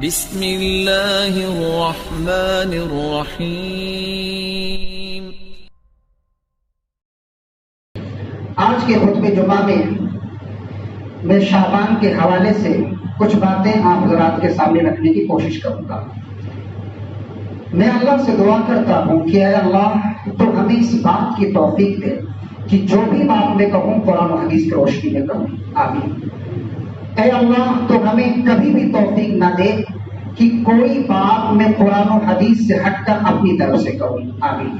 بسم اللہ الرحمن الرحیم۔ آج کے خطبہ جمعہ میں شعبان کے حوالے سے کچھ باتیں آپ حضرات کے سامنے رکھنے کی کوشش کروں گا۔ میں اللہ سے دعا کرتا ہوں کہ اے اللہ تو ہمیں اس بات کی توفیق دے کہ جو بھی بات میں کہوں قرآن و حدیث کی روشنی میں کہوں، آمین۔ اے اللہ تو ہمیں کبھی بھی توفیق نہ دے کہ کوئی بات میں قرآن و حدیث سے ہٹ کر اپنی طرف سے کہوں، آمین۔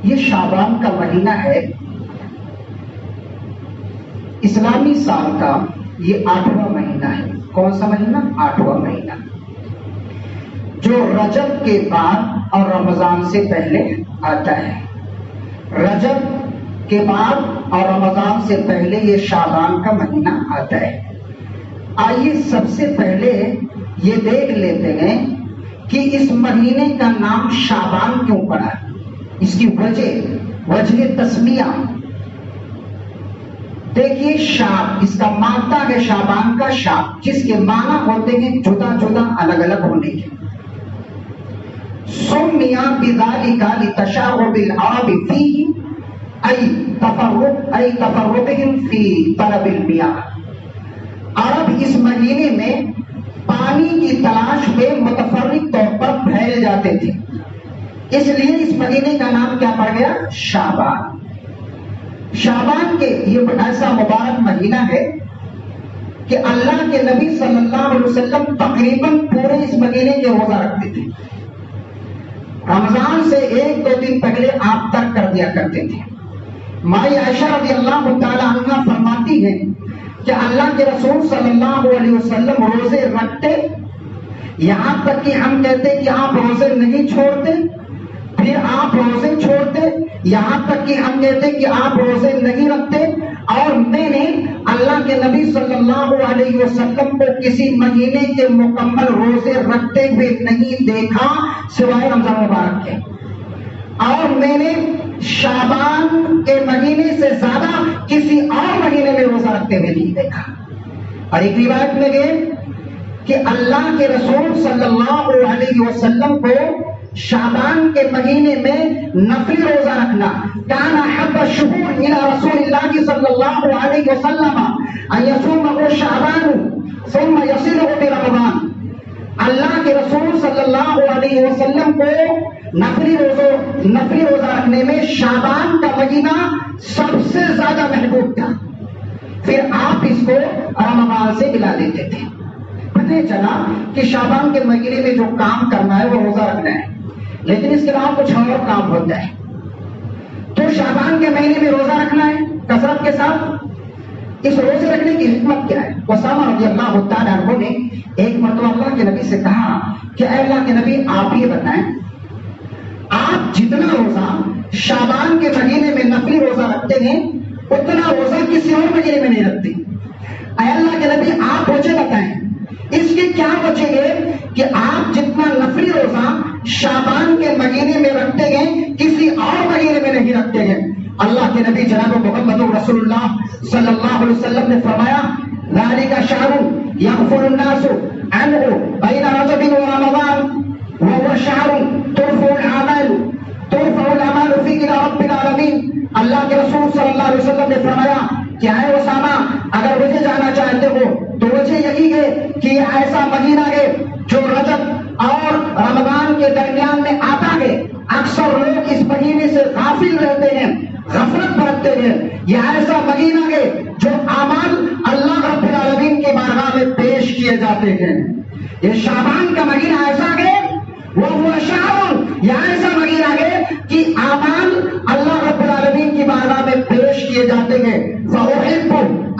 یہ شعبان کا مہینہ ہے، اسلامی سال کا یہ 8واں مہینہ ہے۔ کون سا مہینہ؟ 8واں مہینہ، جو رجب کے بعد اور رمضان سے پہلے آتا ہے۔ رجب کے بعد اور رمضان سے پہلے یہ شعبان کا مہینہ آتا ہے۔ آئیے سب سے پہلے یہ دیکھ لیتے ہیں کہ اس مہینے کا نام شعبان کیوں پڑا، اس کی وجہ تسمیہ دیکھیے۔ شاب اس کا مادہ ہے شعبان کا شاب، جس کے معنی ہوتے ہیں جدا جدا الگ الگ ہونے کے۔ سمیہ بذالک لتشابہ العرب فیہ ای تفرقہم فی طلب المیاہ۔ عرب اس مہینے میں پانی کی تلاش میں متفرق طور پر پھیل جاتے تھے، اس لیے اس مہینے کا نام کیا پڑ گیا؟ شعبان۔ شعبان کے یہ ایسا مبارک مہینہ ہے کہ اللہ کے نبی صلی اللہ علیہ وسلم تقریباً پورے اس مہینے کے روزہ رکھتے تھے۔ رمضان سے 1-2 دن پہلے آپ ترک کر دیا کرتے تھے۔ مائی عائشہ رضی اللہ تعالی عنہا فرماتی ہیں کہ اللہ کے رسول صلی اللہ علیہ وسلم روزے رکھتے، یہاں تک کہ ہم کہتے کہ آپ روزے نہیں چھوڑتے، پھر آپ روزے چھوڑتے، یہاں تک کہ ہم کہتے کہ آپ روزے نہیں رکھتے۔ اور میں نے اللہ کے نبی صلی اللہ علیہ وسلم کو کسی مہینے کے مکمل روزے رکھتے ہوئے نہیں دیکھا سوائے رمضان مبارک کے، اور میں نے شعبان کے مہینے سے زیادہ کسی اور مہینے میں روزہ رکھتے ہوئے نہیں دیکھا۔ اور ایک روایت میں گئے کہ اللہ کے رسول صلی اللہ علیہ وسلم کو شعبان کے مہینے میں نفلی روزہ رکھنا، کان احب الشہور الی رسول اللہ صلی اللہ علیہ وسلم ان یصومہ شعبان ثم یصلہ برمضان۔ اللہ کے رسول صلی اللہ علیہ وسلم کو نفلی روزہ رکھنے میں شعبان کا مہینہ سب سے زیادہ محبوب تھا، پھر آپ اس کو رمضان سے ملا دیتے تھے۔ پتہ چلا کہ شعبان کے مہینے میں جو کام کرنا ہے وہ روزہ رکھنا ہے، لیکن اس کے علاوہ کچھ اور کام ہوتا ہے۔ تو شعبان کے مہینے میں روزہ رکھنا ہے کثرت کے ساتھ۔ اس روزے رکھنے کی حکمت کیا ہے؟ اسامہ رضی اللہ تعالیٰ عنہ نے ایک مرتبہ اللہ کے نبی سے کہا کہ اے اللہ کے نبی آپ یہ بتائیں، آپ جتنا روزہ شعبان کے مہینے میں نفلی روزہ رکھتے ہیں اتنا روزہ کسی اور مہینے میں نہیں رکھتے۔ اے اللہ کے نبی آپ مجھے بتائیں اس کی کیا وجہ ہے کہ آپ جتنا نفلی روزہ شعبان کے مہینے میں رکھتے ہیں کسی اور مہینے میں نہیں رکھتے ہیں؟ اللہ کے نبی جناب محمد رسول اللہ صلی اللہ علیہ وسلم نے فرمایا ذالک شہر یغفل الناس عنہ بین رجب ورمضان وهو شہر ترفع الاعمال فیہ الی رب العالمین۔ اللہ کے رسول صلی اللہ علیہ وسلم نے فرمایا کہ اے اسامہ اگر وجہ جانا چاہتے ہو تو وجہ یہی ہے کہ یہ ایسا مہینہ ہے جو رجب اور رمضان کے درمیان میں آتا ہے۔ اکثر لوگ اس مہینے سے غافل رہتے ہیں، غفلت برتتے ہیں۔ یہ ایسا مہینہ ہے جو اعمال اللہ رب العالمین کی بارگاہ میں پیش کیے جاتے ہیں۔ یہ شعبان کا مہینہ ایسا ہے، وہ شہر، یہ ایسا مہینہ ہے کہ اعمال اللہ رب العالمین کی بارگاہ میں پیش کیے جاتے ہیں۔ فأحب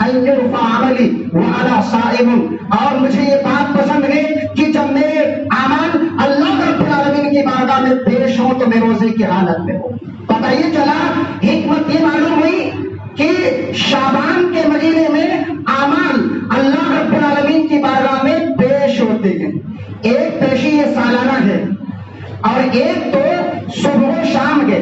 أن يرفع عملي وأنا صائم، اور مجھے یہ بات پسند ہے کہ جب میرے اعمال اللہ رب العالمین کی بارگاہ میں پیش ہوں تو میں روزے کی حالت میں ہوں۔ پتہ یہ چلا، حکمت یہ معلوم ہوئی کہ شعبان کے مہینے میں اعمال اللہ رب العالمین کی بارگاہ میں پیش ہوتے ہیں۔ ایک پیشی یہ سالانہ ہے اور ایک تو صبح و شام کے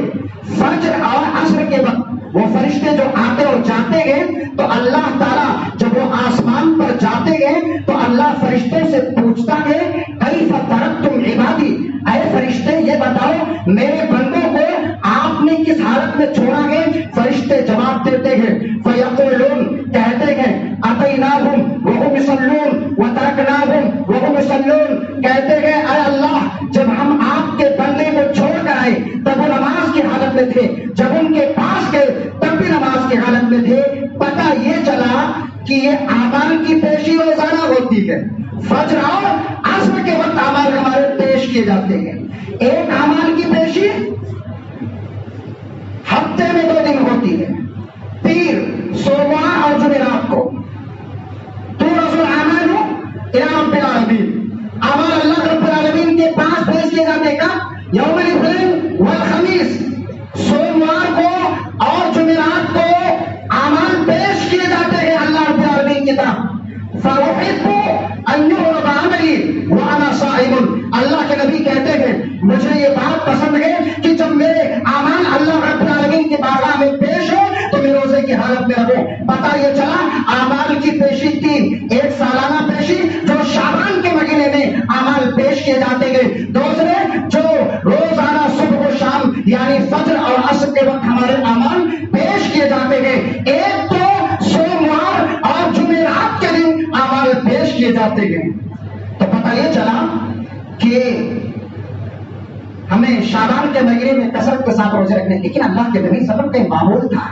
فجر اور عصر کے وقت وہ فرشتے جو آتے اور جاتے ہیں تو اللہ تعالیٰ جب وہ آسمان پر جاتے ہیں تو اللہ فرشتے فرشتوں سے پوچھتا ہے کیف ترکتم عبادی، اے فرشتے یہ بتاؤ میرے بندوں کو آپ نے کس حالت میں چھوڑا ہے؟ فرشتے جواب دیتے ہیں فیقولون، کہتے ہیں اتیناہم وہم یصلون وترکناہم وہم یصلون، کہتے ہیں اے اللہ جب ہم آپ کے بندے کو چھوڑ کر آئے تب وہ نماز کی حالت میں تھے، جب ان کے پاس گئے تب بھی نماز کی حالت میں تھے۔ پتہ یہ چلا کہ یہ اعمال کی پیشی روزانہ ہوتی ہے، فجر اور عصر کے وقت اعمال ہمارے پیش کیے جاتے ہیں۔ ایک اعمال کی پیشی ہفتے میں 2 دن ہوتی ہے، پیر، سوموار اور جمعرات کو۔ تورث الاعمال الی رب العالمین، اعمال اللہ رب العالمین کے پاس پیش کیے جاتے کا یوم الاثنین والخمیس، سوموار کو اور جمعرات کو اعمال پیش کیے جاتے ہیں اللہ رب العالمین کی طرف۔ فأحب أن يعرض عملي وأنا صائم، اللہ کے نبی کہتے ہیں مجھے یہ بات پسند ہے کہ جب میرے اعمال اللہ رب العالمین کی بارگاہ میں پیش ہو تو میں روزے کی حالت میں رہوں۔ پتہ یہ چلا اعمال کی پیشی 3، ایک سالانہ پیشی جو شعبان کے مہینے میں اعمال پیش کیے جاتے ہیں، دوسرے جو روزانہ صبح و شام یعنی فجر اور عصر کے وقت ہمارے اعمال پیش کیے جاتے ہیں، ایک تو سوموار اور جمعرات کے دن اعمال پیش کیے جاتے ہیں۔ تو پتہ یہ چلا کہ ہمیں شعبان کے مہینے میں کثرت کے ساتھ روزے رکھنے، لیکن اللہ کے نبی صلی اللہ علیہ وسلم کا معمول تھا،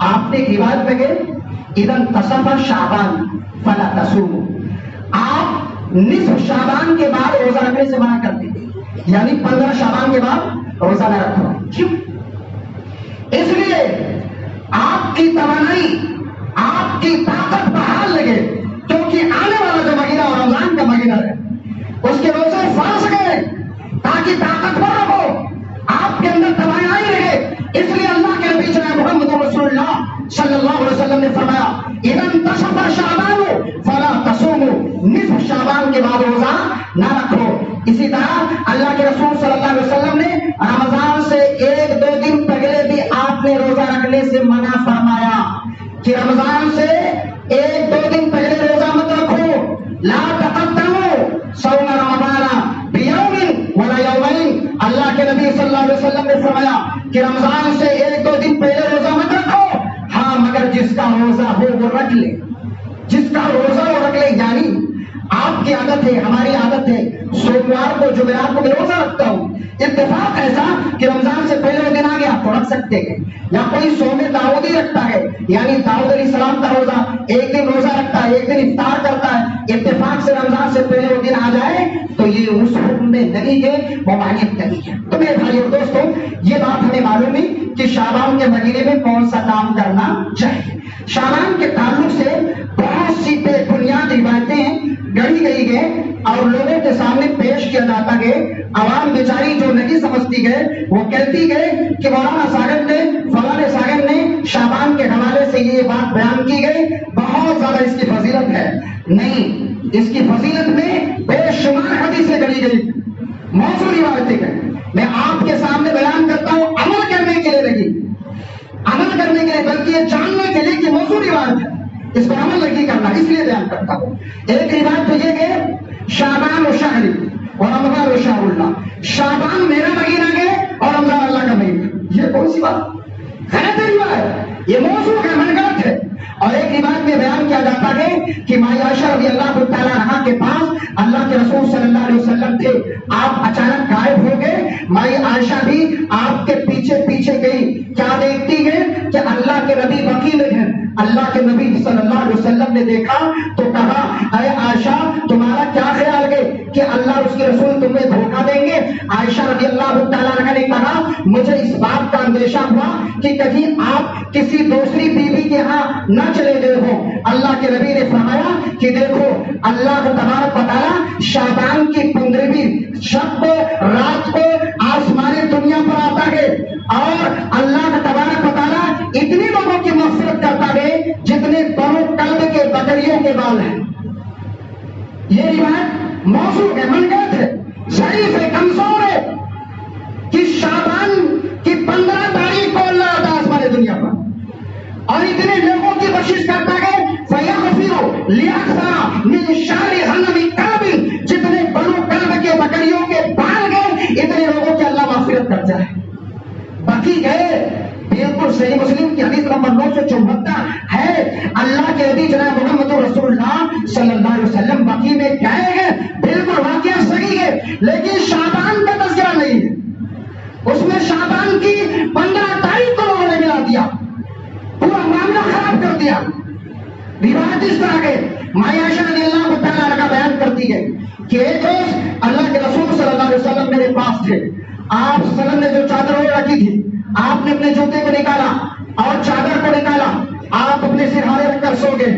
آپ نے روایت میں گئے اذا انتصف شعبان فلا تصوموا، آپ نصف شعبان کے بعد روزہ رکھنے سے منع کرتے تھے، یعنی 15 شعبان کے بعد روزہ نہ رکھو۔ کیوں؟ اس لیے آپ کی توانائی، آپ کی طاقت بحال لگے، کیونکہ آنے والا جو مہینہ اور رمضان کا مہینہ ہے اس کے روزے فرض گئے تاکہ طاقتور رہو، آپ کے اندر توانائی رہے۔ اس لیے اللہ کے نبی جناب محمد رسول اللہ صلی اللہ علیہ وسلم نے فرمایا اذا انتصف شعبان فلا تصوموا، نصف شعبان کے بعد روزہ نہ رکھو۔ اسی طرح اللہ کے رسول صلی اللہ علیہ وسلم نے رمضان سے 1-2 دن پہلے بھی آپ نے روزہ رکھنے سے منع فرمایا کہ رمضان سے 1-2 دن پہلے روزہ مت رکھو، لا تقدموا صوم رمضان بیوم ولا یومین، اللہ کے نبی صلی اللہ علیہ وسلم نے فرمایا کہ رمضان سے 1-2 دن پہلے روزہ مت رکھو، ہاں مگر جس کا روزہ ہو وہ رکھ لے، جس کا روزہ وہ رکھ لے۔ یعنی آپ کی عادت ہے، ہماری عادت ہے، سوموار کو جمعرات کو میں روزہ رکھتا ہوں، اتفاق ایسا کہ رمضان سے پہلے وہ دن آ گیا تو رکھ سکتے ہیں، یا کوئی صوم داؤدی رکھتا ہے، یعنی داؤد علیہ السلام کا روزہ، ایک دن روزہ رکھتا ہے، ایک دن افطار کرتا ہے، اتفاق سے رمضان سے پہلے وہ دن آ جائے تو یہ اس حکم میں نہیں ہے، ممانعت نہیں ہے۔ تو میرے بھائی اور دوستوں یہ بات ہمیں معلوم ہے کہ شعبان کے مہینے میں کون سا کام کرنا چاہیے۔ شعبان کے تعلق سے بہت سی بے بنیاد روایتیں گڑھی گئی ہے اور لوگوں کے سامنے پیش کیا جاتا ہے، عوام بیچاری جو نہیں سمجھتی ہے وہ کہتی ہے کہ مولانا صاحب نے فلاں صاحب نے شعبان کے حوالے سے یہ بات بیان کی گئی، بہت زیادہ اس کی فضیلت ہے۔ نہیں، اس کی فضیلت میں بے شمار حدیثیں گڑھی گئی، موضوع روایتیں ہیں، میں آپ کے سامنے بیان کرتا ہوں عمل کرنے کے لیے نہیں، عمل کرنے کے لیے بلکہ یہ جاننے کے لیے کہ موضوع روایت ہے، اس پر عمل نہیں کرنا، اس لیے بیان کرتا ہوں۔ ایک روایت تو یہ کہ شعبان و شہری اور رمضان و شہر اللہ، شعبان میرا مہینہ ہے اور رمضان اللہ کا مہینہ، یہ کون سی بات؟ غلط روایت، یہ موضوع ہے، من غلط ہے۔ اور ایک روایت میں بیان کیا جاتا ہے کہ مائی عائشہ رضی اللہ تعالیٰ عنہا کے پاس اللہ کے رسول صلی اللہ علیہ وسلم تھے، آپ اچانک غائب ہو گئے، مائی عائشہ بھی آپ کے پیچھے پیچھے گئی، کیا دیکھتی ہے کہ اللہ کے نبی بقی میں ہیں۔ اللہ کے نبی صلی اللہ علیہ وسلم نے دیکھا تو کہا اے عائشہ تمہارا کیا خیال ہے کہ اللہ اس کے رسول تمہیں دھوکہ دیں گے؟ عائشہ رضی اللہ تعالیٰ عنہ نے کہا مجھے اس بات کا اندیشہ ہوا کہ کہیں آپ کسی دوسری بیوی کے ہاں نہ چلے گئے ہو۔ اللہ کے نبی نے فرمایا کہ دیکھو اللہ تبارک و تعالیٰ شعبان کی 15ویں شب کو رات کو آسمانی دنیا پر آتا ہے اور اللہ تبارک و تعالیٰ اتنی لوگوں کی مغفرت کرتا ہے جتنے بنو کلب کے بکریوں کے بال ہیں۔ یہ روایت موضوع ہے، من گھڑت ہے، ضعیف ہے، کمزور ہے کہ شعبان کی 15 تاریخ کو اللہ آتا ہے آسمانی دنیا پر اور اتنے لوگوں کی بخشش کرتا ہے فَيَغْفِرُ لِأَكْثَرَ مِنْ شَارِ غَنَمِ کے نبی جناب محمد رسول اللہ صلی اللہ علیہ وسلم بقی میں گئے ہیں، بالکل واقعہ صحیح ہے، لیکن شعبان کا تذکرہ نہیں ہے۔ اس میں شعبان کی 15 تاریخ کو لوگوں نے ملا دیا، پورا معاملہ خراب کر دیا۔ روایت اس طرح کے مائی عائشہ رضی اللہ تعالیٰ عنہ کا بیان کرتی ہے کہ ایک روز اللہ کے رسول صلی اللہ علیہ وسلم میرے پاس تھے۔ آپ صلی اللہ علیہ وسلم نے جو چادر اوڑھ رکھی تھی، آپ نے اپنے جوتے کو نکالا اور چادر کو نکالا، آپ اپنے سرہانے رکھ کر سو گئے،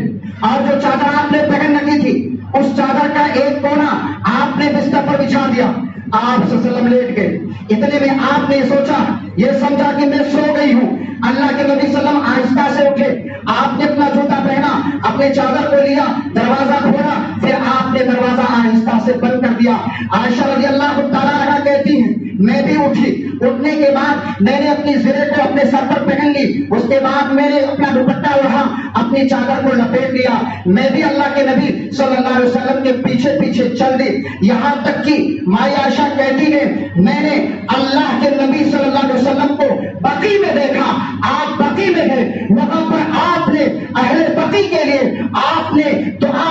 اور جو چادر آپ نے پہن رکھی تھی اس چادر کا ایک کونا آپ نے بستر پر بچھا دیا، آپ صلی اللہ علیہ وسلم لیٹ گئے۔ اتنے میں آپ نے سوچا، یہ سمجھا کہ میں سو گئی ہوں۔ اللہ کے نبی صلی اللہ علیہ وسلم آہستہ سے اٹھے، آپ نے اپنا جوتا پہنا، اپنے چادر کو لیا، دروازہ کھولا، پھر آپ نے دروازہ آہستہ سے بند کر دیا۔ عائشہ رضی اللہ تعالیٰ عنہا کہتی ہیں میں بھی اٹھی، اٹھنے کے بعد میں نے اپنی زرے کو اپنے سر پر پہن لی، اس کے بعد میں نے اپنا دوپٹہ اوڑھا، اپنی چادر کو لپیٹ لیا، میں بھی اللہ کے نبی صلی اللہ علیہ وسلم کے پیچھے پیچھے چل دی، یہاں تک کہ مائی عائشہ کہتی ہے میں نے اللہ کے نبی صلی اللہ علیہ وسلم کو بقی میں دیکھا۔ آپ بقی میں گئے، وہاں پر آپ نے اہل بقی کے لیے آپ نے دعا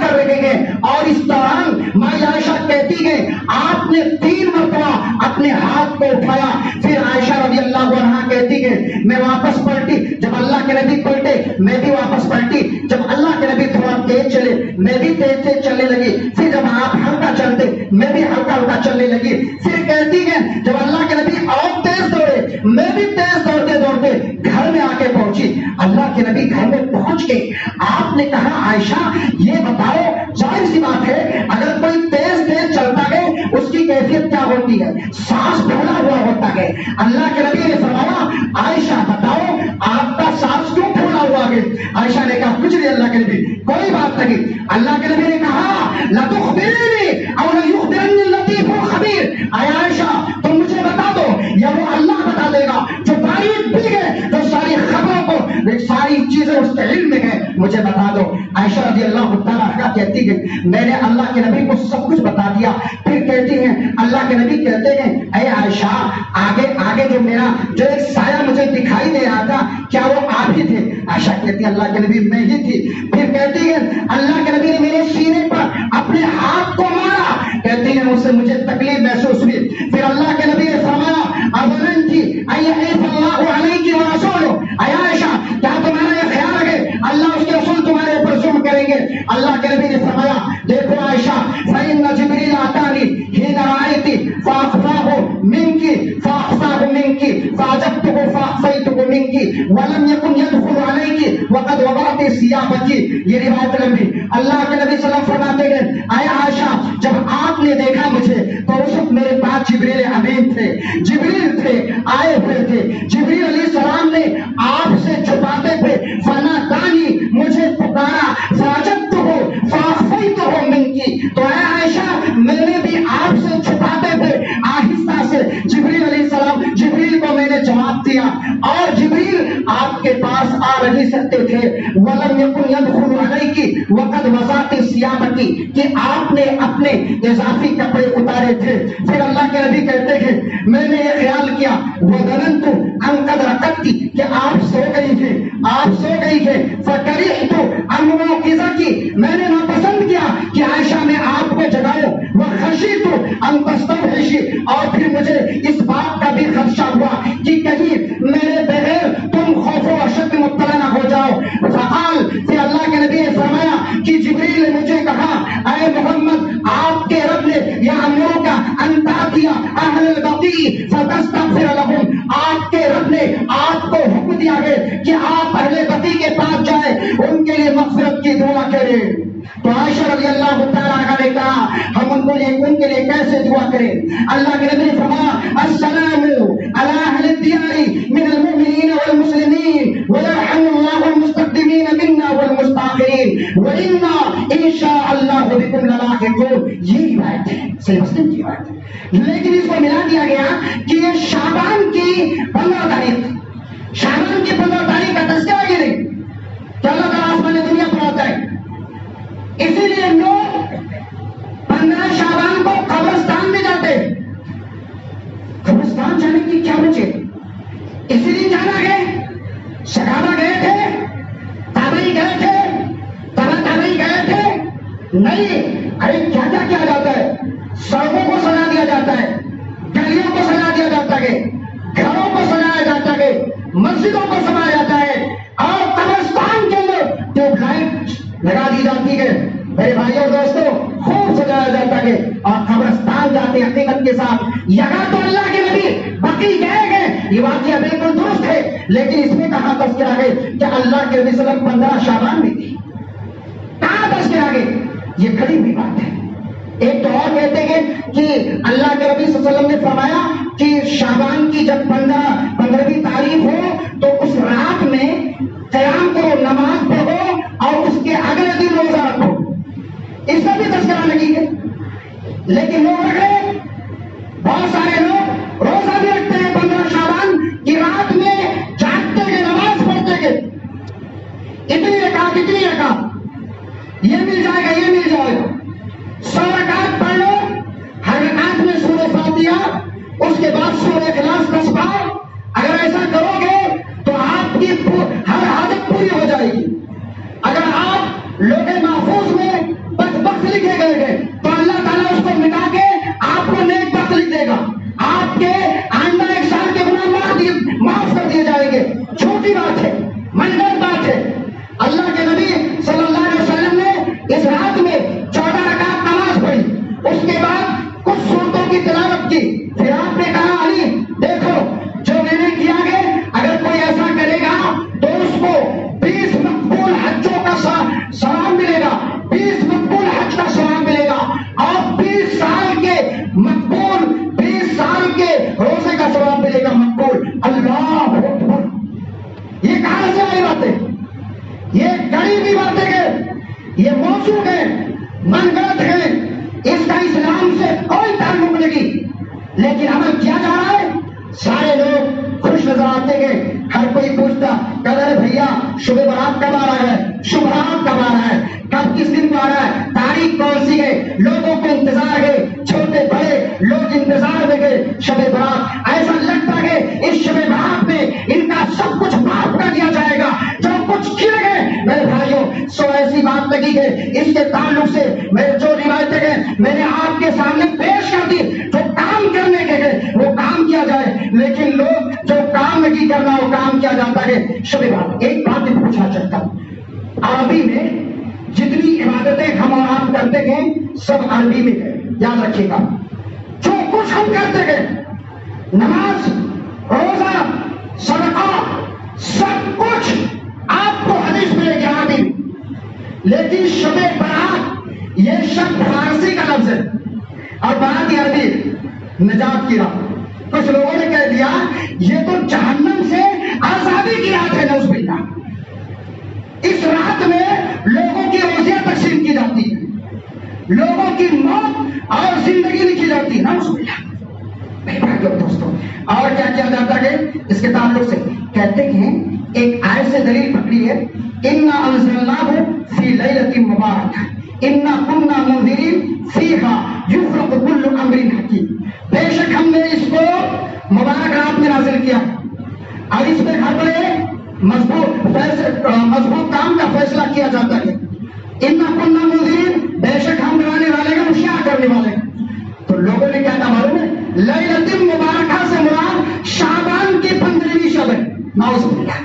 کر رہے ہیں، اور اس دوران مائی عائشہ کہتی ہے آپ نے 3 مرتبہ اپنے ہاتھ کو اٹھایا۔ پھر عائشہ رضی اللہ عنہا کہتی ہے میں واپس پلٹی، جب اللہ کے نبی پلٹے میں بھی واپس پلٹی، جب اللہ کے نبی تھوڑا تیز چلے میں بھی تیز تیز چلنے لگی، پھر جب آپ ہلکا چلتے میں بھی ہلکا ہلکا چلنے لگی۔ پھر کہتی ہے جب اللہ کے نبی اور تیز دوڑے میں بھی تیز دوڑتے دوڑتے گھر میں آ کے پہنچی۔ اللہ کے نبی گھر میں پہنچ کے آپ نے کہا عائشہ یہ بتاؤ، ظاہر سی بات ہے اگر کوئی تیز تیز چلتا ہے اس کی کیفیت کیا ہوتی ہے؟ سانس پھولا ہوا ہوتا ہے۔ اللہ کے نبی نے فرمایا عائشہ بتاؤ آپ کا سانس کیوں پھولا ہوا ہے؟ عائشہ نے کہا کچھ نہیں اللہ کے نبی، کوئی بات نہیں۔ اللہ کے نبی نے کہا لتخبرنی او لیخبرنی اللطیف الخبیر، اے عائشہ تم مجھے بتا دو یا وہ اللہ بتا دے گا جو باریک بھی ہے، جو ساری خبروں کو ساری چیزیں اس کے علم میں ہے، مجھے بتا دو۔ عائشہ رضی اللہ تعالیٰ عنہا کہتی ہے میں نے اللہ کے نبی کو سب کچھ بتا دیا۔ پھر کہتی ہیں اللہ کے نبی کہتے ہیں اے عائشہ آگے آگے جو میرا جو ایک سایہ مجھے دکھائی دے رہا تھا کیا وہ آپ ہی تھے؟ عائشہ کہتی ہے اللہ کے نبی میں ہی تھی۔ پھر کہتی ہے اللہ کے نبی نے میرے سینے پر اپنے ہاتھ کو مارا، کہتی ہے اس سے مجھے تکلیف محسوس ہوئی۔ پھر اللہ کے نبی نے فرمایا اظن تھی اللہ علیہ ورسولہ، اے عائشہ کیا تمہارا یہ خیال ہے اللہ اس کے رسول تمہارے اوپر ظلم کریں گے؟ اللہ کے نبی نے فرمایا دیکھو عائشہ فإن جبریل آتانی حین رأیتی فأخفاه منك فأخفاه منك فأعجبته فأخفيته منك ولم يكن يدخل عليك وقد وضعت ثيابك۔ یہ روایت لمبی۔ اللہ کے نبی صلی اللہ علیہ وسلم فرماتے ہیں اے عائشہ جب آپ نے دیکھا مجھے تو اس وقت میرے پاس جبریل امین تھے، جبریل تھے آئے ہوئے تھے، جبریل علیہ السلام نے آپ سے چھپاتے تھے، فنادانی مجھے پکارا، فاجبتہ فاخفیتہ منکی، تو اے عائشہ میں نے بھی آپ سے چھپاتے تھے آہستہ سے جبریل علیہ السلام، جبریل کو میں نے جواب دیا، اور جبریل آپ کے پاس آ نہیں سکتے تھے۔ ولم یکن یدخل علیک وقد وضعت ثیابک، کہ آپ نے اپنے اضافی کپڑے اتارے تھے۔ پھر اللہ کے نبی کہتے ہیں میں نے یہ خیال کیا وظننت ان قد رقدت، کہ آپ سو گئی ہیں، آپ سو گئی ہیں، فکرہت ان اوقظک، میں نے ناپسند کیا کہ عائشہ میں آپ کو جگاؤں، وخشیت ان تستوحشی، اور پھر مجھے اس بات کا بھی خدشہ ہوا کہ کہیں میرے بغیر تم خوف و وحشت میں مبتلا نہ ہو جاؤ۔ فقال، پھر اللہ کے نبی نے فرمایا کہ جبریل نے مجھے کہا اے محمد آپ کے رب نے یأمرک ان تأتی اہل البقیع فتستغفر لهم، آپ کے رب نے آپ کو حکم دیا ہے کہ آپ اہل بقیع کے پاس جائیں، ان کے لیے مغفرت کی دعا کریں۔ تو عائشہ رضی اللہ تعالیٰ عنہا نے کہا ہم ان کے لیے کیسے دعا کریں؟ اللہ کے نبی نے فرمایا السلام علی اہل الدیار من المؤمنین والمسلمین ویرحم اللہ المستقدمین منا والمستاخرین وإنا ان شاء اللہ بکم للاحقون۔ یہ روایت ہے صحیح مسلم کی روایت ہے، لیکن اس کو ملا دیا گیا کہ یہ شعبان کی 15 تاریخ، شعبان کی 15 تاریخ کا تذکرہ یہ نہیں کہ اللہ تعالیٰ آسمان دنیا پر آتا ہے، اسی لیے لوگ 15 شعبان کو قبرستان میں جاتے ہیں۔ قبرستان جانے کی کیا وجہ؟ اسی لیے جانا گئے، صحابہ گئے تھے، تابعی گئے تھے، نہیں، ارے کیا کیا کیا جاتا ہے، سڑکوں کو سجا دیا جاتا ہے، گلیوں کو سجا دیا جاتا ہے، گھروں کو سجایا جاتا ہے، مسجدوں کو سجایا جاتا ہے، اور قبرستان کے اندر ٹیوب لائٹ لگا دی جاتی ہے، میرے بھائیوں دوستوں خوب سجایا جاتا ہے، اور قبرستان جاتے حقیقت کے ساتھ یہاں تو اللہ کے نبی بقی گئے گئے، یہ واقعہ بالکل درست ہے، لیکن اس میں کہاں تذکرہ ہے کہ اللہ کے نبی صلی اللہ علیہ وسلم 15 شعبان میں تھی، کہاں تذکرہ ہے؟ یہ کڑی بھی بات ہے۔ ایک تو اور کہتے ہیں کہ اللہ کے نبی صلی اللہ علیہ وسلم نے فرمایا کہ شعبان کی جب 15ویں تاریخ ہو تو اس رات میں قیام کرو، نماز پڑھو، اور اس کے اگلے دن روزہ رکھو، اس میں بھی تذکرہ لگی ہے۔ لیکن لوگ رکھ رہے، بہت سارے لوگ روزہ بھی رکھتے ہیں 15 شعبان کی رات میں، جاگتے گئے، نماز پڑھتے گئے، اتنی رکعت یہ مل جائے گا، یہ مل جائے گا، 100 رکعت پڑھ لو، ہر رکعت میں سورہ فاتحہ، اس کے بعد سورہ اخلاص 10 بار، اگر ایسا کرو گے تو آپ کی ہر حاجت پوری ہو جائے گی۔ اگر آپ لوگ محفوظ میں بدبخت لکھے گئے ہیں تو اللہ تعالیٰ اس کو مٹا کے آپ کو نیک بخت لکھ دے گا، آپ کے آئندہ 1 سال کے گناہ معاف کر دیے جائیں گے۔ چھوٹی بات ہے، من گھڑت بات ہے۔ اللہ کے نبی صلی اللہ علیہ وسلم نے اس رات میں 14 رکعت نماز پڑھی، اس کے بعد کچھ سورتوں کی تلاوت کی، پھر آپ نے کہا علی دیکھو جو میں نے کیا ہے، اگر کوئی ایسا کرے گا تو اس کو 20 مقبول حجوں کا ثواب ملے گا، 20 مقبول حج کا ثواب ملے گا، اور 20 سال کے مقبول، 20 سال کے روزے کا ثواب ملے گا مقبول۔ اللہ اکبر! یہ کہاں سے آئی باتیں؟ یہ غریبی باتیں ہیں، یہ موضوع ہے، من گھڑت ہے، اس کا اسلام سے کوئی تعلق نہیں، لیکن عمل کیا جا رہا ہے۔ سارے لوگ خوش نظر آتے ہیں، ہر کوئی پوچھتا کہ بھیا شب برات کب آ رہا ہے، شبرات کب آ رہا ہے، کب کس دن کو آ رہا ہے، تاریخ کون سی ہے، لوگوں کو انتظار ہے، چھوٹے بڑے لوگ انتظار میں گئے شب برات۔ ایسا لگتا ہے اس شب برات میں ان کا سب کچھ معاف کر دیا جائے گا، جو کچھ کیے گئے۔ میرے بھائیوں سو ایسی بات لگی ہے، اس کے تعلق سے میرے جو روایتیں ہیں میں نے آپ کے سامنے پیش کر دی، جو کام کرنے کے ہیں وہ کام کیا جائے، لیکن لوگ جو کام نہیں کرنا وہ کام کیا جاتا ہے شب برات۔ ایک بات بھی پوچھنا چاہتا ہوں، عربی میں جتنی عبادتیں ہم اور آپ کرتے ہیں سب عربی میں ہے، یاد رکھیے گا، جو کچھ ہم کرتے ہیں، نماز، روزہ، صدقہ، سب کچھ آپ کو حدیث ملے گی عربی میں، لیکن شب برات یہ شب فارسی کا لفظ ہے اور برات عربی، نجات کی راہ۔ کچھ لوگوں نے کہہ دیا یہ تو جہنم سے آزادی کی رات ہے، نعوذ باللہ۔ اس رات میں لوگوں کی روزیاں تقسیم کی جاتی ہیں، لوگوں کی موت اور زندگی لکھی جاتی ہے، نعوذ باللہ۔ میرے بھائیو دوستوں، اور کیا کیا جاتا ہے اس کے تعلق سے؟ کہتے ہیں ایک آیت سے دلیل پکڑی ہے، اِنَّا أَنزَلْنَاهُ فِي لَيْلَةٍ مُبَارَكَةٍ إِنَّا كُنَّا مُنذِرِينَ فِيهَا يُفْرَقُ كُلُّ أَمْرٍ حَكِيمٍ۔ بے شک ہم نے اس کو مبارک رات میں نازل کیا اور اس میں ہر بڑے مضبوط کام کا فیصلہ کیا جاتا ہے۔ اِنَّا كُنَّا مُنذِرِينَ، بے شک ہم ڈرانے والے ہیں، ہوشیار کرنے والے ہیں۔ تو لوگوں نے کیا کہا معلوم ہے؟ لیلۃ مبارکہ سے مراد شعبان کی 15ویں شب ہے، نعوذ باللہ۔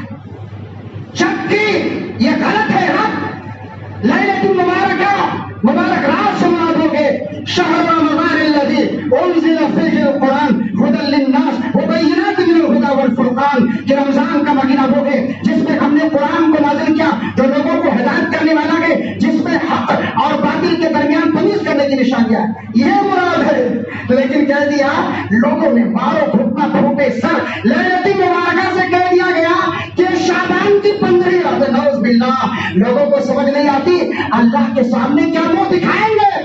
جبکہ یہ غلط ہے، حق لیلۃ مبارکہ مبارک رات سے مراد ہوگے شہر رمضان الذی انزل فیہ القرآن ھدی للناس وبینات من الھدی والفرقان، کہ رمضان کا مہینہ وہ ہے جس میں ہم نے قرآن کو نازل کیا جو لوگوں کو ہدایت کرنے والا ہے، جس میں حق اور باطل کے درمیان تمیز کرنے کی نشانیاں ہیں، یہ مراد ہے۔ لیکن کہہ دیا لوگوں نے مارو گھٹنا پھوٹے سر، لیلۃ مبارکہ سے کہہ دیا گیا کہ شعبان کی 15ویں رات، نعوذ باللہ۔ لوگوں کو سمجھ نہیں آتی اللہ کے سامنے کیا منہ دکھائیں گے،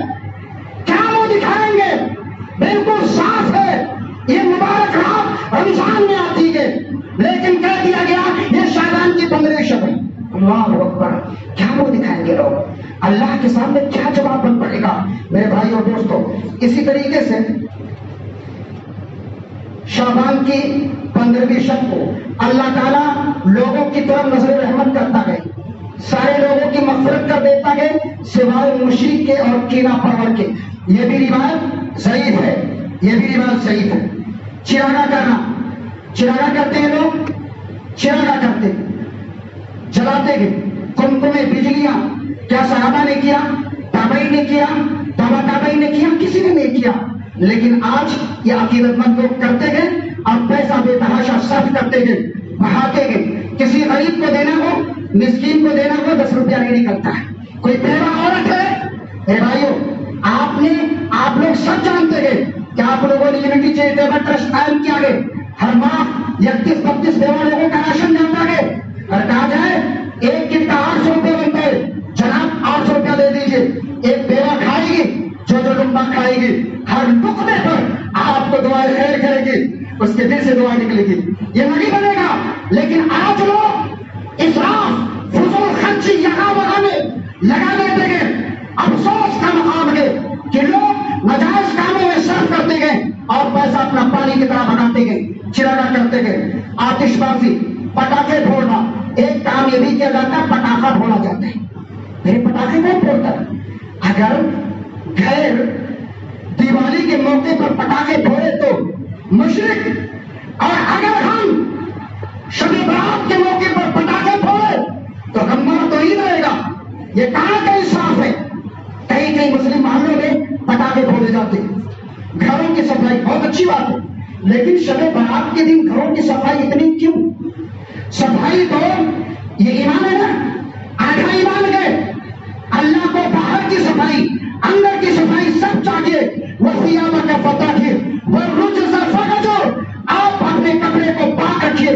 کیا منہ دکھائیں گے؟ بالکل صاف ہے یہ مبارک رات رمضان میں آتی ہے، لیکن کہہ دیا گیا یہ شعبان کی 15ویں شب ہے۔ اللہ اکبر! کیا منہ دکھائیں گے لوگ؟ اللہ کے سامنے کیا جواب بن پڑے گا؟ میرے بھائیو دوستو، اسی طریقے سے شعبان کی 15ویں شب کو اللہ تعالیٰ لوگوں کی طرف نظر رحمت کرتا ہے، سارے لوگوں کی مغفرت کر دیتا ہے سوائے مشرک کے اور کینہ پرور کے. یہ بھی روایت ضعیف ہے, یہ بھی روایت ضعیف ہے. چراغا کرنا, چراغا کرتے ہیں لوگ, چراغا کرتے جلاتے ہیں کمکمے بجلیاں. کیا صحابہ نے کیا؟ تابعین نے کیا؟ تابعین نے کیا؟ کسی نے نہیں کیا. لیکن آج یہ عقیدت مند لوگ کرتے ہیں اور پیسہ بے تحاشا صرف کرتے ہیں, بہاتے ہیں. کسی غریب کو دینا ہو, مسکین کو دینا ہو, 10 روپیہ نہیں نکلتا ہے. کوئی بیوہ عورت ہے, اے بھائیو آپ لوگ سب جانتے ہیں کہ آپ لوگوں نے یونٹی چیریٹیبل ٹرسٹ قائم کیا ہے. ہر ماہ 31-32 بیوہ لوگوں کا راشن جاتا ہے. اور کہا جائے ایک کٹ کا 800 روپے بنتا ہے, جناب 800 روپیہ دے دیجیے. ایک بیوہ کھائے گی, جو لقمہ کھائے گی, ہر لقمے پر آپ کو دعائیں خیر کرے گی, اس کے دل سے دعا نکلے گی. یہ نہیں بنے گا. لیکن آج لوگ اسراف فضول خرچی یہاں وہاں میں لگا دیتے ہیں. افسوس کا مقام ہے کہ لوگ ناجائز کاموں میں صرف کرتے ہیں اور پیسہ اپنا پانی کی طرح بناتے ہیں, چراغا کرتے ہیں. آتش بازی, پٹاخے پھوڑنا, ایک کام یہ بھی کیا جاتا ہے پٹاخہ پھوڑا جاتا ہے. میرے پٹاخے کون پھوڑتا ہے؟ اگر غیر دیوالی کے موقع پر پٹاخے پھوڑے تو مشرک, اور اگر ہم شب برات کے موقع پر پٹاخے پھوڑے تو ہمارا تو عید رہے گا. یہ کہاں کا انصاف ہے؟ کئی کئی مسلم محلوں میں پٹاخے پھوڑے جاتے ہیں. گھروں کی صفائی بہت اچھی بات ہے, لیکن شب برات کے دن گھروں کی صفائی اتنی کیوں؟ صفائی تو یہ ایمان ہے نا, آدھا ایمان ہے. اللہ کو باہر کی صفائی, اندر کی صفائی سب چاہیے. وَثِيَابَكَ فَطَهِّرْ وَالرُّجْزَ فَاهْجُرْ. آپ اپنے کپڑے کو پاک رکھیے,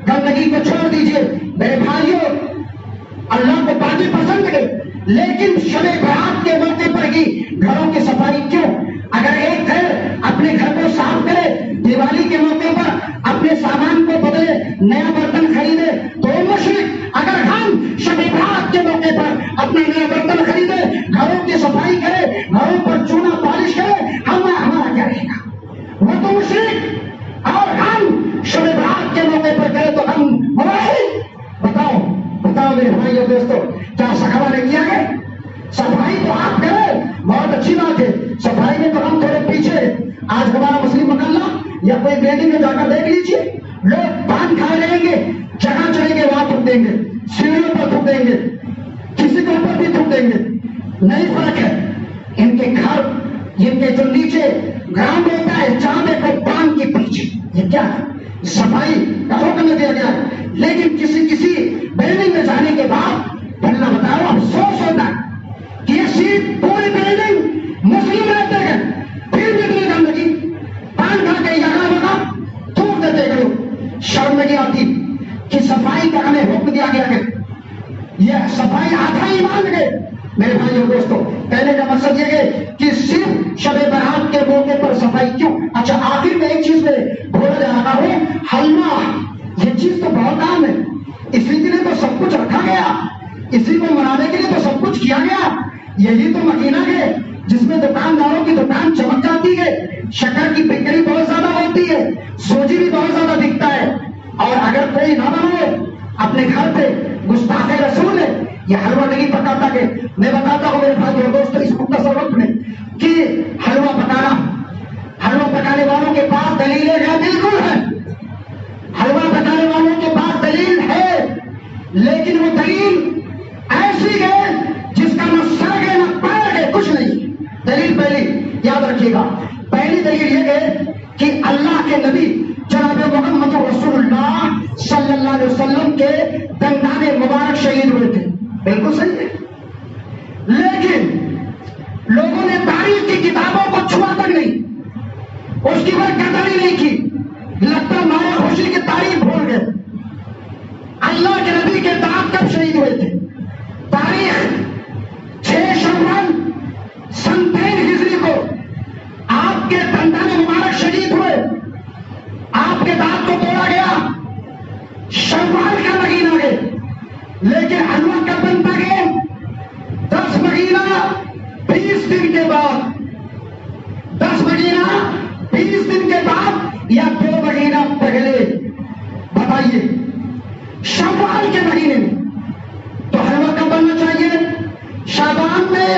گندگی کو چھوڑ دیجیے. میرے بھائیوں, اللہ کو پاکی پسند ہے, لیکن شب برات کے موقع پر ہی گھروں کی صفائی کیوں؟ اگر ایک گھر اپنے گھر کو صاف کرے, دیوالی کے موقع پر اپنے سامان کو بدلے, نیا برتن خریدے تو مشرک. اگر ہم شب برات کے موقع پر اپنا نیا برتن خریدے, گھروں کی صفائی کرے, گھروں پر چونا پالش کرے, ہمارا کیا رہے گا؟ وہ تو مشرک. اور ہم شب برات کے موقع پر کرے تو ہم موحد. بتاؤ میرے بھائی اور دوستو, کیا صحابہ نے کیا ہے؟ صفائی تو آپ کریں, بہت اچھی بات ہے. صفائی میں تو ہم تھوڑے پیچھے. آج ہمارا مسلم محلہ یا کوئی بلڈنگ میں جا کر دیکھ لیجیے, لوگ پان کھائے رہیں گے, جگہ چلیں گے وہاں تھوک دیں گے, سیڑھیوں پر تھوک دیں گے, کسی کے اوپر بھی تھوک دیں گے. نہیں فرق ہے. ان کے گھر, ان کے جو نیچے گراؤنڈ ہوتا ہے جہاں دیکھو پان کے پیچھے, یہ کیا ہے؟ صفائی کا حکم دیا گیا ہے. لیکن کسی بلڈنگ میں جانے کے بعد اللہ بتاؤ افسوس ہوتا ہے کہ یہ صرف پوری بلڈنگ مسلم رہتے ہیں, پھر بھی اتنی گندگی, پان کھا کے یہاں وہاں تھوک دیتے ہیں. شرم نہیں آتی کہ صفائی کا ہمیں حکم دیا گیا ہے. یہ صفائی آدھا ایمان ہے. میرے بھائی اور دوستو, کہنے کا مقصد یہ ہے کہ صرف شب برات کے موقع پر صفائی کیوں؟ اچھا, آخر میں ایک چیز میں بھول جا رہا ہوں, حلوہ. یہ چیز تو بہت عام ہے, اسی کے لیے تو سب کچھ رکھا گیا, اسی کو منانے کے لیے تو سب کچھ کیا گیا. یہی تو مکینہ ہے جس میں دکانداروں کی دکان چمک جاتی ہے, شکر کی بکری بہت زیادہ ہوتی ہے, سوجی بھی بہت زیادہ دکھتا ہے. اور اگر کوئی نہ بنائے اپنے گھر پہ, گستاخ رسول ہے, یہ حلوہ نہیں پکاتا. کہ میں بتاتا ہوں میرے بھائی اور دوستو اس مختصر وقت میں کہ حلوہ پکانے والوں کے پاس دلیلیں ہیں, بالکل ہے. حلوہ پکانے والوں کے پاس دلیل ہے, لیکن وہ دلیل ایسی ہے جس کا نہ سر ہے نہ پیر ہے, کچھ نہیں. دلیل پہلی یاد رکھیے گا, پہلی دلیل یہ ہے کہ اللہ کے نبی جناب محمد رسول اللہ صلی اللہ علیہ وسلم کے دندان مبارک شہید ہوئے تھے. بالکل صحیح ہے. لیکن لوگوں نے تاریخ کی کتابوں کو چھوا تک نہیں, اس کی کوئی قدر ہی نہیں کی. لگتا مایا خوشی کی تاریخ بھول گئے. اللہ کے نبی کے دانت کب شہید ہوئے تھے؟ تاریخ 6 شوال سن 3 ہجری کو آپ کے دندان مبارک شہید ہوئے, آپ کے دانت کو توڑا گیا. شوال کا مہینہ ہے, لیکن حلوہ کب بنتا ہے؟ 10 مہینہ 20 دن کے بعد. 10 مہینہ 20 دن کے بعد یا 2 مہینہ پہلے. بتائیے, شوال کے مہینے میں تو حلوہ کا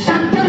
70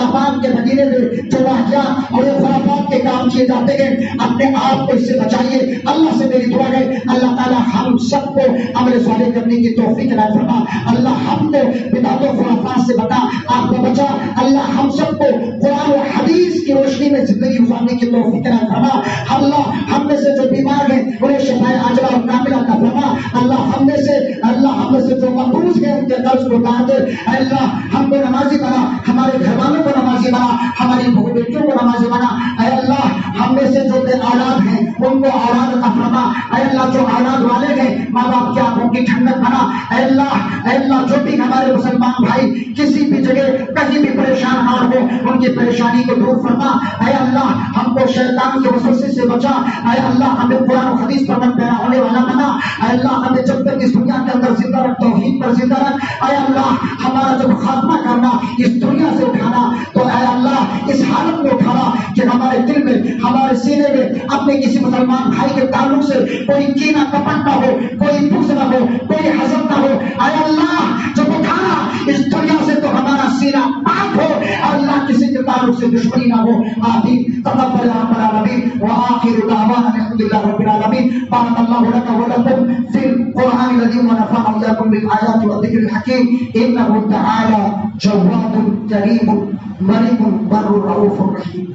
شعبان کے مہینے میں جو واقعات اور خرافات کے کام کیے جاتے ہیں اپنے آپ کو اس سے بچائیے. اللہ سے میری دعا ہے اللہ تعالیٰ ہم سب کو عمل صالح کرنے کی توفیق عطا فرما. اللہ ہم کو بدعت و خرافات سے بتا آپ کو بچا. اللہ ہم سب کو قرآن و حدیث کی روشنی میں زندگی گزارنے کی توفیق عطا فرما. اللہ ہم میں سے جو بیمار ہیں انہیں شفائے عاجلہ اور کاملہ عطا فرما. اللہ ہم میں سے جو مقروض ہیں ان کے قرض کو اتار دے. اللہ ہم کو نمازی بنا, ہمارے گھر والوں کو نمازی بنا, ہماری بہو بیٹیوں کو نمازی بنا. اے اللہ ہم میں سے جو بے اولاد ہیں ان کو اولاد عطا فرما. اے اللہ جو اولاد والے ہیں ماں باپ کے آنکھوں کی ٹھنڈک بنا. اے اللہ جو بھی ہمارے مسلمان بھائی کسی بھی جگہ کہیں بھی پریشان نہ ہو ان کی پریشانی کو دور فرما. اے اللہ ہم کو شیطان کے وسوسے سے بچا. اے اللہ ہمیں قرآن و حدیث پر عمل پیرا ہونے والا بنا. اے اللہ ہمیں جب تک اس دنیا کے اندر زندہ رکھ توحید پر زندہ رکھ. اے اللہ ہمارا جب خاتمہ کرنا اس دنیا سے اٹھانا تو اے اللہ اس حالت میں اٹھانا کہ ہمارے دل میں ہمارے سینے میں اپنے کسی مسلمان بھائی کے تعلق سے کوئی کینہ کپٹ نہ ہو, کوئی بغض نہ ہو, کوئی حسد نہ ہو. اے اللہ جب اٹھانا اس دنیا سے تو ہمارا سینہ پاک ہو. اللہ کسی کے تعلق سے دشمنی نہ ہو. آمین. تقبل یا رب العالمین وآخر دعوانا الحمد للہ رب العالمین. بارک اللہ لنا ولکم فی القرآن العظیم ونفعنا وإياکم بالآیات والذکر الحکیم. انہ تعالی جواد کریم ملک بر رؤوف رحیم.